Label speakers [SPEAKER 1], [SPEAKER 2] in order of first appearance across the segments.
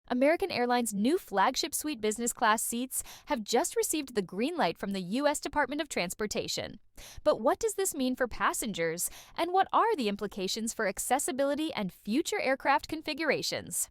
[SPEAKER 1] American Airlines' new Flagship Suite business class seats have just received the green light from the U.S. Department of Transportation. But what does this mean for passengers, and what are the implications for accessibility and future aircraft configurations?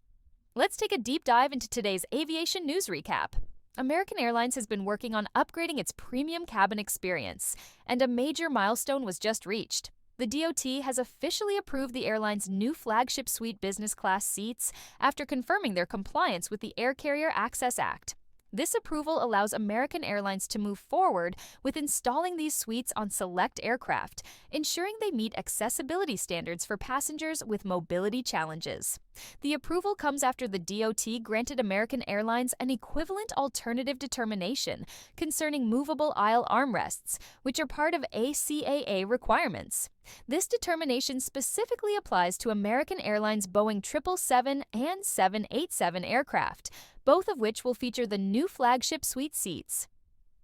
[SPEAKER 1] Let's take a deep dive into today's aviation news recap. American Airlines has been working on upgrading its premium cabin experience, and a major milestone was just reached. The DOT has officially approved the airline's new Flagship Suite business class seats after confirming their compliance with the Air Carrier Access Act. This approval allows American Airlines to move forward with installing these suites on select aircraft, ensuring they meet accessibility standards for passengers with mobility challenges. The approval comes after the DOT granted American Airlines an equivalent alternative determination concerning movable aisle armrests, which are part of ACAA requirements. This determination specifically applies to American Airlines' Boeing 777 and 787 aircraft, both of which will feature the new Flagship Suite seats.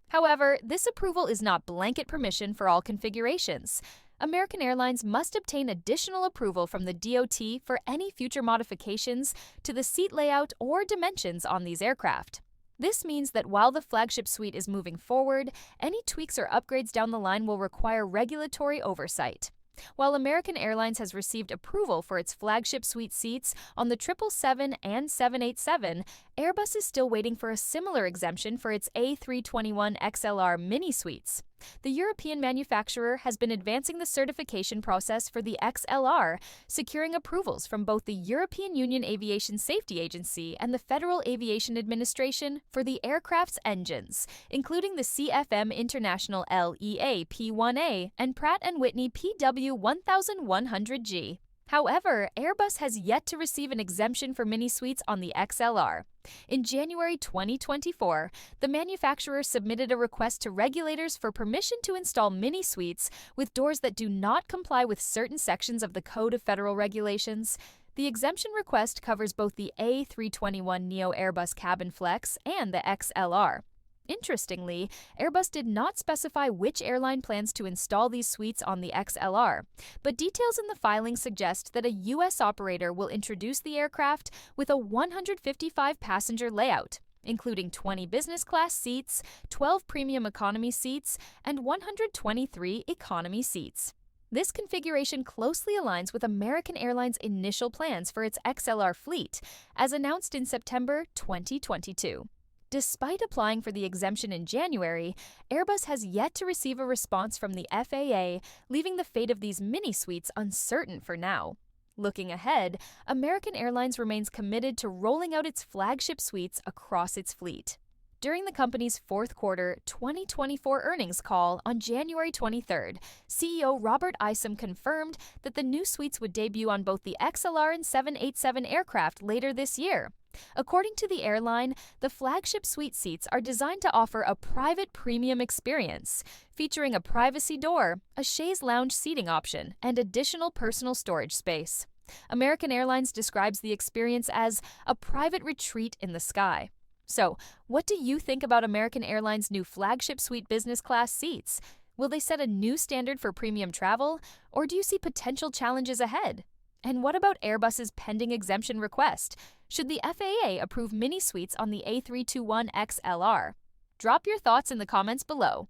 [SPEAKER 1] However, this approval is not blanket permission for all configurations. American Airlines must obtain additional approval from the DOT for any future modifications to the seat layout or dimensions on these aircraft. This means that while the Flagship Suite is moving forward, any tweaks or upgrades down the line will require regulatory oversight. While American Airlines has received approval for its Flagship Suite seats on the 777 and 787, Airbus is still waiting for a similar exemption for its A321XLR mini suites. The European manufacturer has been advancing the certification process for the XLR, securing approvals from both the European Union Aviation Safety Agency and the Federal Aviation Administration for the aircraft's engines, including the CFM International LEA P1A and Pratt & Whitney PW1100G. However, Airbus has yet to receive an exemption for mini suites on the XLR. In January 2024, the manufacturer submitted a request to regulators for permission to install mini suites with doors that do not comply with certain sections of the Code of Federal Regulations. The exemption request covers both the A321neo Airbus Cabin Flex and the XLR. Interestingly, Airbus did not specify which airline plans to install these suites on the XLR, but details in the filing suggest that a U.S. operator will introduce the aircraft with a 155-passenger layout, including 20 business class seats, 12 premium economy seats, and 123 economy seats. This configuration closely aligns with American Airlines' initial plans for its XLR fleet, as announced in September 2022. Despite applying for the exemption in January, Airbus has yet to receive a response from the FAA, leaving the fate of these mini suites uncertain for now. Looking ahead, American Airlines remains committed to rolling out its Flagship Suites across its fleet. During the company's fourth quarter 2024 earnings call on January 23rd, CEO Robert Isom confirmed that the new suites would debut on both the XLR and 787 aircraft later this year. According to the airline, the Flagship Suite seats are designed to offer a private premium experience, featuring a privacy door, a chaise lounge seating option, and additional personal storage space. American Airlines describes the experience as a private retreat in the sky. So, what do you think about American Airlines' new Flagship Suite business class seats? Will they set a new standard for premium travel, or do you see potential challenges ahead? And what about Airbus's pending exemption request? Should the FAA approve mini suites on the A321XLR? Drop your thoughts in the comments below.